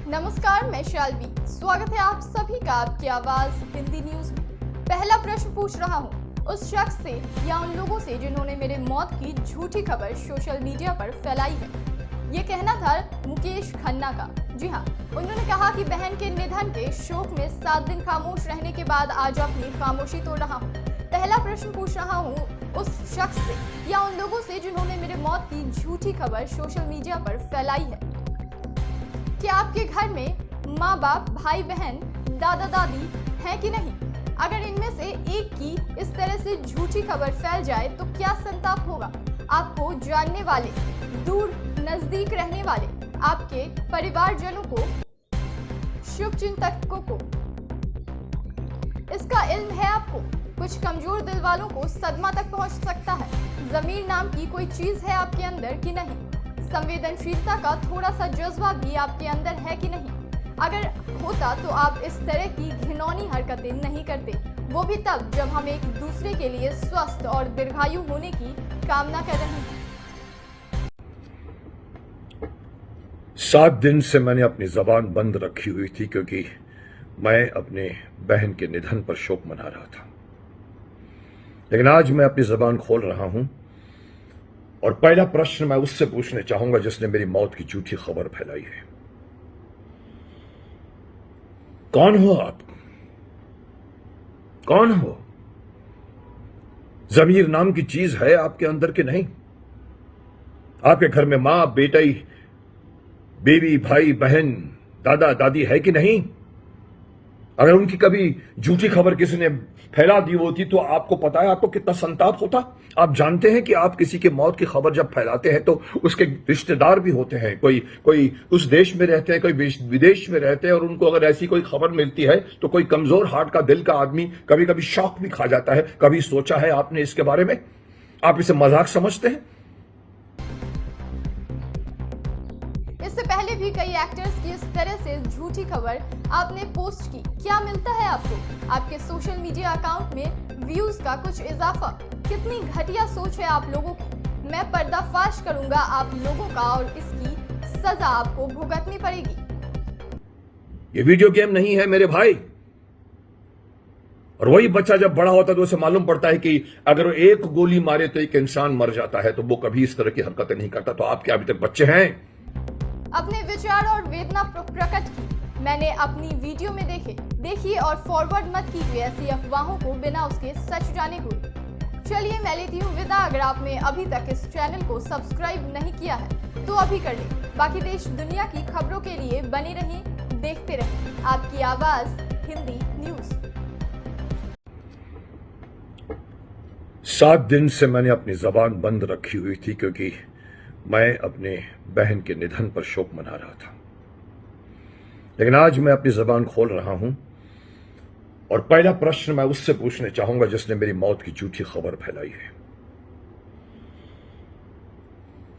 नमस्कार, मैं शालवी। स्वागत है आप सभी का आपकी आवाज हिंदी न्यूज में। पहला प्रश्न पूछ रहा हूँ उस शख्स से या उन लोगों से जिन्होंने मेरे मौत की झूठी खबर सोशल मीडिया पर फैलाई है। ये कहना था मुकेश खन्ना का। जी हाँ, उन्होंने कहा कि बहन के निधन के शोक में 7 दिन खामोश रहने के बाद आज अपनी खामोशी तोड़ रहा हूँ। पहला प्रश्न पूछ रहा हूँ उस शख्स से या उन लोगों से जिन्होंने मेरे मौत की झूठी खबर सोशल मीडिया पर फैलाई है। क्या आपके घर में माँ बाप, भाई बहन, दादा दादी हैं कि नहीं? अगर इनमें से एक की इस तरह से झूठी खबर फैल जाए तो क्या संताप होगा? आपको जानने वाले, दूर नजदीक रहने वाले, आपके परिवारजनों को, शुभचिंतकों को इसका इल्म है आपको? कुछ कमजोर दिल वालों को सदमा तक पहुंच सकता है। जमीर नाम की कोई चीज है आपके अंदर कि नहीं? संवेदनशीलता का थोड़ा सा जज्बा भी आपके अंदर है कि नहीं? अगर होता तो आप इस तरह की घिनौनी हरकतें नहीं करते, वो भी तब जब हम एक दूसरे के लिए स्वस्थ और दीर्घायु होने की कामना कर रहे हैं। 7 दिन से मैंने अपनी जबान बंद रखी हुई थी क्योंकि मैं अपने बहन के निधन पर शोक मना रहा था। लेकिन आज मैं अपनी जबान खोल रहा हूं और पहला प्रश्न मैं उससे पूछने चाहूंगा जिसने मेरी मौत की झूठी खबर फैलाई है। कौन हो आप? कौन हो? जमीर नाम की चीज है आपके अंदर कि नहीं? आपके घर में मां, बेटी, बीवी, भाई, बहन, दादा दादी है कि नहीं? अगर उनकी कभी झूठी खबर किसी ने फैला दी होती तो आपको पता है आपको कितना संताप होता? आप जानते हैं कि आप किसी के मौत की खबर जब फैलाते हैं तो उसके रिश्तेदार भी होते हैं, कोई उस देश में रहते हैं, कोई विदेश में रहते हैं, और उनको अगर ऐसी कोई खबर मिलती है तो कोई कमजोर हार्ट का दिल का आदमी कभी कभी शॉक भी खा जाता है। कभी सोचा है आपने इसके बारे में? आप इसे मजाक समझते हैं? इससे पहले भी कई एक्टर्स की इस तरह से झूठी खबर आपने पोस्ट की। क्या मिलता है आपको? आपके सोशल मीडिया अकाउंट में व्यूज का कुछ इजाफा। कितनी घटिया सोच है आप लोगों की। मैं पर्दाफाश करूंगा आप लोगों का और इसकी सजा आपको भुगतनी पड़ेगी। ये वीडियो गेम नहीं है मेरे भाई। और वही बच्चा जब बड़ा होता है तो उसे मालूम पड़ता है कि अगर वो एक गोली मारे तो एक इंसान मर जाता है, तो वो कभी इस तरह की हरकतें नहीं करता। तो आप क्या अभी तक बच्चे हैं? अपने विचार और वेदना प्रकट की मैंने अपनी वीडियो में देखिए और फॉरवर्ड मत कीजिए ऐसी अफवाहों को बिना उसके सच जाने हुए। चलिए मैं लेती हूँ विदा। अगर आपने अभी तक इस चैनल को सब्सक्राइब नहीं किया है तो अभी कर लें। बाकी देश दुनिया की खबरों के लिए बने रहें, देखते रहें आपकी आवाज हिंदी न्यूज। 7 दिन से मैंने अपनी जबान बंद रखी हुई थी क्योंकि मैं अपने बहन के निधन पर शोक मना रहा था। लेकिन आज मैं अपनी जबान खोल रहा हूं और पहला प्रश्न मैं उससे पूछने चाहूंगा जिसने मेरी मौत की झूठी खबर फैलाई है।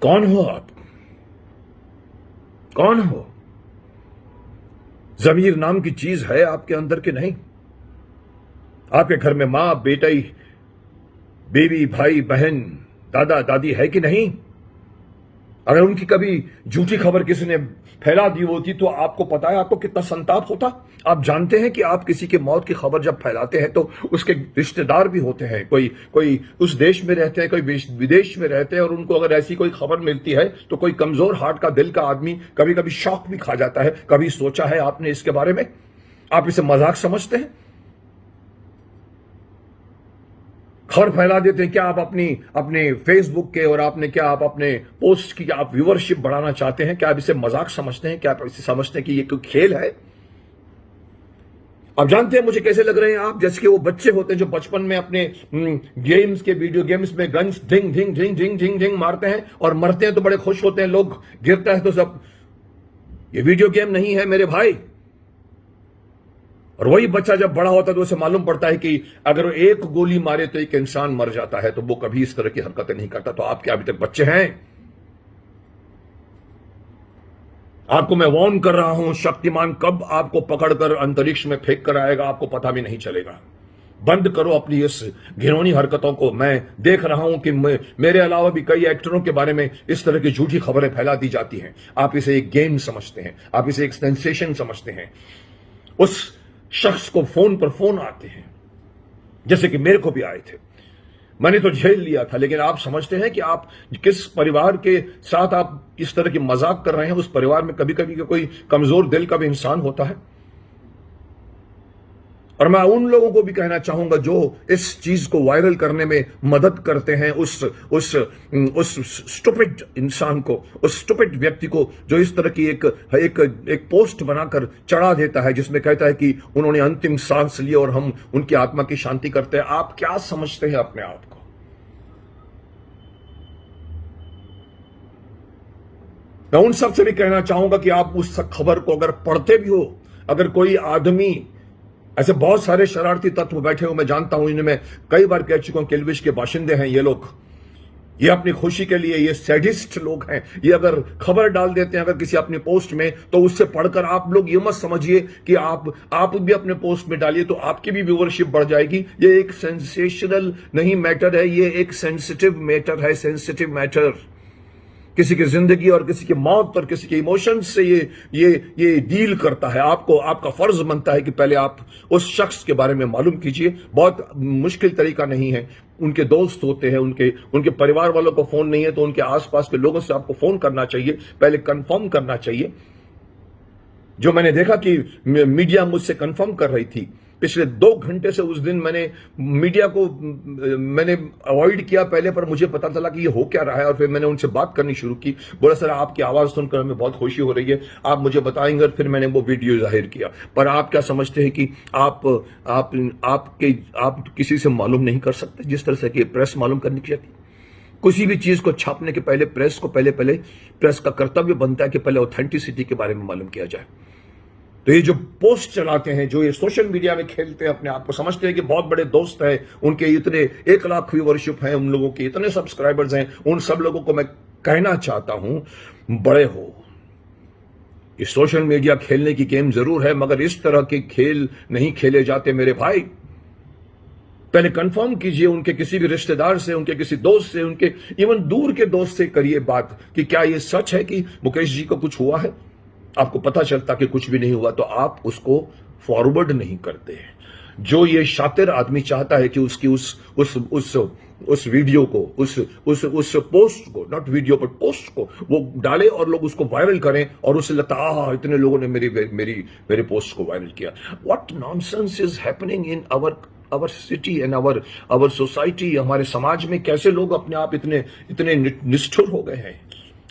कौन हो आप? कौन हो? जमीर नाम की चीज है आपके अंदर कि नहीं? आपके घर में मां, बेटी, बीवी, भाई, बहन, दादा दादी है कि नहीं? अगर उनकी कभी झूठी खबर किसी ने फैला दी होती तो आपको पता है आपको कितना संताप होता? आप जानते हैं कि आप किसी के मौत की खबर जब फैलाते हैं तो उसके रिश्तेदार भी होते हैं, कोई उस देश में रहते हैं, कोई विदेश में रहते हैं, और उनको अगर ऐसी कोई खबर मिलती है तो कोई कमजोर हार्ट का दिल का आदमी कभी कभी शॉक भी खा जाता है। कभी सोचा है आपने इसके बारे में? आप इसे मजाक समझते हैं? खबर फैला देते हैं। क्या आप अपने फेसबुक के और आपने क्या आप अपने पोस्ट की आप व्यूअरशिप बढ़ाना चाहते हैं? क्या आप इसे मजाक समझते हैं? क्या आप इसे समझते हैं कि ये कोई खेल है? आप जानते हैं मुझे कैसे लग रहे हैं आप? जैसे कि वो बच्चे होते हैं जो बचपन में अपने गेम्स के वीडियो गेम्स में गन्स ढिंग ढिंग ढिंग ढिंग ढिंग ढिंग मारते हैं और मरते हैं तो बड़े खुश होते हैं, लोग गिरता है तो सब। ये वीडियो गेम नहीं है मेरे भाई। और वही बच्चा जब बड़ा होता है तो उसे मालूम पड़ता है कि अगर वो एक गोली मारे तो एक इंसान मर जाता है, तो वो कभी इस तरह की हरकतें नहीं करता। तो आप क्या अभी तक बच्चे हैं? आपको मैं वार्न कर रहा हूं, शक्तिमान कब आपको पकड़कर अंतरिक्ष में फेंक कर आएगा आपको पता भी नहीं चलेगा। बंद करो अपनी इस घिनौनी हरकतों को। मैं देख रहा हूं कि मेरे अलावा भी कई एक्टरों के बारे में इस तरह की झूठी खबरें फैला दी जाती हैं। आप इसे एक गेम समझते हैं, आप इसे एक सेंसेशन समझते हैं। उस शख्स को फोन पर फोन आते हैं, जैसे कि मेरे को भी आए थे, मैंने तो झेल लिया था। लेकिन आप समझते हैं कि आप किस परिवार के साथ आप इस तरह की मजाक कर रहे हैं। उस परिवार में कभी कभी कोई कमजोर दिल का भी इंसान होता है। और मैं उन लोगों को भी कहना चाहूंगा जो इस चीज को वायरल करने में मदद करते हैं, उस स्टूपिड इंसान को, उस स्टूपिड व्यक्ति को जो इस तरह की एक पोस्ट बनाकर चढ़ा देता है जिसमें कहता है कि उन्होंने अंतिम सांस ली और हम उनकी आत्मा की शांति करते हैं। आप क्या समझते हैं अपने आप को? मैं उन सबसे भी कहना चाहूंगा कि आप उस खबर को अगर पढ़ते भी हो, अगर कोई आदमी, ऐसे बहुत सारे शरारती तत्व बैठे हुए मैं जानता हूं, इन्हें मैं कई बार कह चुका हूं, किल्विश के बाशिंदे हैं ये लोग, ये अपनी खुशी के लिए, ये सैडिस्ट लोग हैं। ये अगर खबर डाल देते हैं अगर किसी अपनी पोस्ट में, तो उससे पढ़कर आप लोग ये मत समझिए कि आप भी अपने पोस्ट में डालिए तो आपकी भी व्यूअरशिप बढ़ जाएगी। ये एक सेंसेशनल नहीं मैटर है, ये एक सेंसिटिव मैटर है, सेंसिटिव मैटर। किसी की जिंदगी और किसी की मौत और किसी के इमोशंस से ये डील करता है। आपका फर्ज बनता है कि पहले आप उस शख्स के बारे में मालूम कीजिए। बहुत मुश्किल तरीका नहीं है। उनके दोस्त होते हैं, उनके परिवार वालों को फोन नहीं है तो उनके आसपास के लोगों से आपको फोन करना चाहिए, पहले कंफर्म करना चाहिए। जो मैंने देखा कि मीडिया मुझसे कंफर्म कर रही थी, पिछले 2 घंटे से उस दिन मैंने मीडिया को अवॉइड किया पहले, पर मुझे पता चला कि ये हो क्या रहा है। और फिर मैंने उनसे बात करनी शुरू की। बोला सर आपकी आवाज सुनकर हमें बहुत खुशी हो रही है, आप मुझे बताएंगे। और फिर मैंने वो वीडियो जाहिर किया। पर आप क्या समझते हैं कि आप किसी से मालूम नहीं कर सकते जिस तरह से कि प्रेस मालूम करनी चाहिए। किसी भी चीज को छापने के पहले प्रेस को पहले प्रेस का कर्तव्य बनता है कि पहले ऑथेंटिसिटी के बारे में मालूम किया जाए। तो ये जो पोस्ट चलाते हैं, जो ये सोशल मीडिया में खेलते हैं अपने आप को, समझते हैं कि बहुत बड़े दोस्त हैं, उनके इतने 1 लाख व्यूअरशिप हैं, उन लोगों के इतने सब्सक्राइबर्स हैं, उन सब लोगों को मैं कहना चाहता हूं, बड़े हो। ये सोशल मीडिया खेलने की गेम जरूर है, मगर इस तरह के खेल नहीं खेले जाते मेरे भाई। पहले कंफर्म कीजिए उनके किसी भी रिश्तेदार से, उनके किसी दोस्त से, उनके इवन दूर के दोस्त से करिए बात कि क्या ये सच है कि मुकेश जी को कुछ हुआ है। आपको पता चलता कि कुछ भी नहीं हुआ तो आप उसको फॉरवर्ड नहीं करते हैं। जो ये शातिर आदमी चाहता है कि उसकी उस वीडियो को, उस पोस्ट को, नॉट वीडियो बट पोस्ट को वो डाले और लोग उसको वायरल करें और उसे लगता इतने लोगों ने मेरे पोस्ट को वायरल किया। What nonsense is happening in our city and our society. हमारे समाज में कैसे लोग अपने आप इतने निष्ठुर हो गए हैं,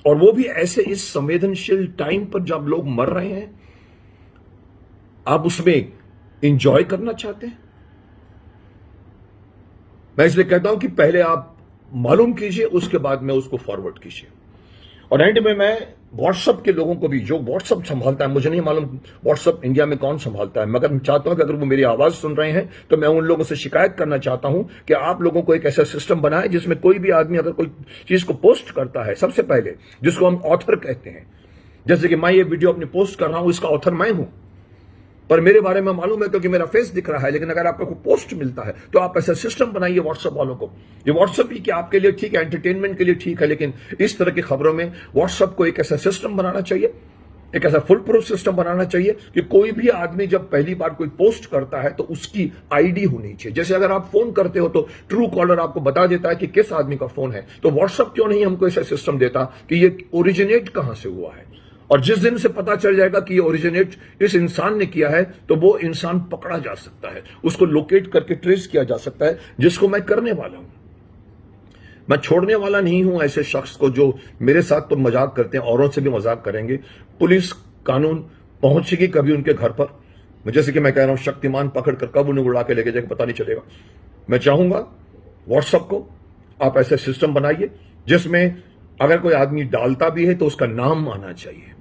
और वो भी ऐसे इस संवेदनशील टाइम पर जब लोग मर रहे हैं। आप उसमें इंजॉय करना चाहते हैं। मैं इसलिए कहता हूं कि पहले आप मालूम कीजिए, उसके बाद में उसको फॉरवर्ड कीजिए। और एंड में मैं व्हाट्सएप के लोगों को भी, जो व्हाट्सएप संभालता है, मुझे नहीं मालूम व्हाट्सएप इंडिया में कौन संभालता है, मगर मैं चाहता हूं कि अगर वो मेरी आवाज सुन रहे हैं तो मैं उन लोगों से शिकायत करना चाहता हूं कि आप लोगों को एक ऐसा सिस्टम बनाए जिसमें कोई भी आदमी अगर कोई चीज को पोस्ट करता है, सबसे पहले जिसको हम ऑथर कहते हैं, जैसे कि मैं ये वीडियो अपनी पोस्ट कर रहा हूं, इसका ऑथर मैं हूं, पर मेरे बारे में मालूम है क्योंकि मेरा फेस दिख रहा है। लेकिन अगर आपको पोस्ट मिलता है तो आप ऐसा सिस्टम बनाइए व्हाट्सएप वालों को। ये व्हाट्सएप ही कि आपके लिए ठीक है, एंटरटेनमेंट के लिए ठीक है, लेकिन इस तरह की खबरों में व्हाट्सएप को एक ऐसा सिस्टम बनाना चाहिए, एक ऐसा फुल प्रूफ सिस्टम बनाना चाहिए कि कोई भी आदमी जब पहली बार कोई पोस्ट करता है तो उसकी आईडी होनी चाहिए। जैसे अगर आप फोन करते हो तो ट्रू कॉलर आपको बता देता है कि किस आदमी का फोन है, तो व्हाट्सएप क्यों नहीं हमको ऐसा सिस्टम देता कि ये ओरिजिनेट कहां से हुआ है। और जिस दिन से पता चल जाएगा कि ये ओरिजिनेट इस इंसान ने किया है तो वो इंसान पकड़ा जा सकता है, उसको लोकेट करके ट्रेस किया जा सकता है, जिसको मैं करने वाला हूं। मैं छोड़ने वाला नहीं हूं ऐसे शख्स को जो मेरे साथ तो मजाक करते हैं, औरों से भी मजाक करेंगे। पुलिस कानून पहुंचेगी कभी उनके घर पर। जैसे कि मैं कह रहा हूं, शक्तिमान पकड़कर कब उन्हें उड़ा के लेके जाएगा पता नहीं चलेगा। मैं चाहूंगा व्हाट्सएप को आप ऐसे सिस्टम बनाइए जिसमें अगर कोई आदमी डालता भी है तो उसका नाम आना चाहिए,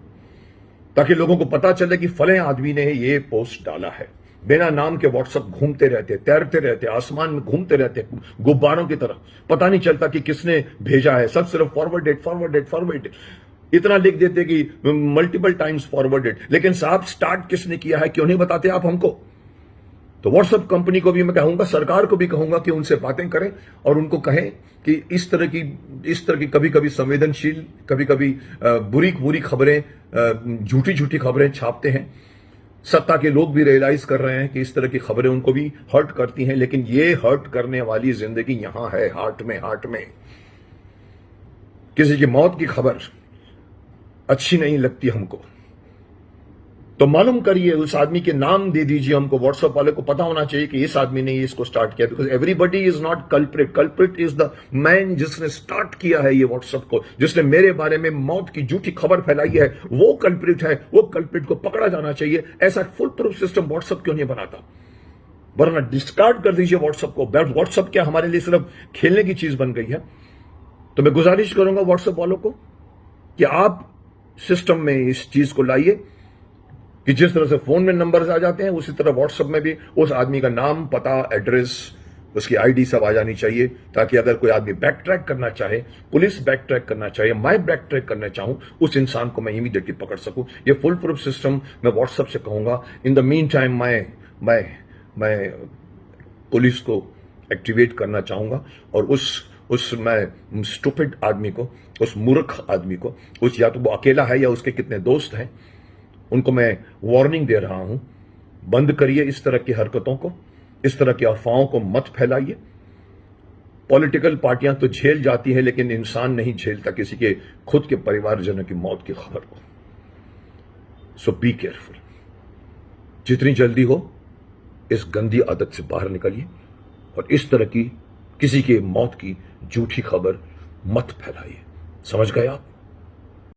ताकि लोगों को पता चले कि फले आदमी ने ये पोस्ट डाला है। बिना नाम के व्हाट्सएप घूमते रहते, तैरते रहते, आसमान में घूमते रहते गुब्बारों की तरह, पता नहीं चलता कि किसने भेजा है। सब सिर्फ फॉरवर्डेड इतना लिख देते कि मल्टीपल टाइम्स फॉरवर्डेड, लेकिन साहब स्टार्ट किसने किया है क्यों नहीं बताते आप हमको। तो व्हाट्सएप कंपनी को भी मैं कहूंगा, सरकार को भी कहूंगा कि उनसे बातें करें और उनको कहें कि इस तरह की कभी कभी संवेदनशील, कभी कभी बुरी खबरें, झूठी खबरें छापते हैं। सत्ता के लोग भी रियलाइज कर रहे हैं कि इस तरह की खबरें उनको भी हर्ट करती हैं, लेकिन ये हर्ट करने वाली जिंदगी यहां है, हार्ट में। किसी की मौत की खबर अच्छी नहीं लगती हमको, तो मालूम करिए, उस आदमी के नाम दे दीजिए हमको। व्हाट्सएप वाले को पता होना चाहिए कि इस आदमी ने इसको स्टार्ट किया, because everybody is not culprit. Culprit is the man जिसने स्टार्ट किया है ये व्हाट्सएप को, जिसने मेरे बारे में मौत की झूठी खबर फैलाई है, वो कल्प्रिट है। वो कल्प्रिट को पकड़ा जाना चाहिए। ऐसा फुल प्रूफ सिस्टम व्हाट्सएप क्यों नहीं बनाता? वरना डिस्कार्ड कर दीजिए व्हाट्सएप को। व्हाट्सएप क्या हमारे लिए सिर्फ खेलने की चीज बन गई है? तो मैं गुजारिश करूंगा व्हाट्सएप वालों को कि आप सिस्टम में इस चीज को लाइए कि जिस तरह से फोन में नंबर्स आ जाते हैं, उसी तरह व्हाट्सएप में भी उस आदमी का नाम, पता, एड्रेस, उसकी आईडी सब आ जानी चाहिए, ताकि अगर कोई आदमी बैक ट्रैक करना चाहे, पुलिस बैक ट्रैक करना चाहे, मैं बैक ट्रैक करना चाहूं, उस इंसान को मैं इमीडिएटली पकड़ सकूं। ये फुल प्रूफ सिस्टम मैं व्हाट्सएप से कहूंगा। इन द मीन टाइम मैं पुलिस को एक्टिवेट करना चाहूंगा और उस मैं स्टूपिड आदमी को, उस मूर्ख आदमी को, उस या तो वो अकेला है या उसके कितने दोस्त हैं, उनको मैं वार्निंग दे रहा हूं, बंद करिए इस तरह की हरकतों को, इस तरह की अफवाहों को मत फैलाइए। पॉलिटिकल पार्टियां तो झेल जाती है, लेकिन इंसान नहीं झेलता किसी के खुद के परिवारजनों की मौत की खबर को। सो बी केयरफुल। जितनी जल्दी हो इस गंदी आदत से बाहर निकलिए और इस तरह की किसी के मौत की झूठी खबर मत फैलाइए। समझ गए आप?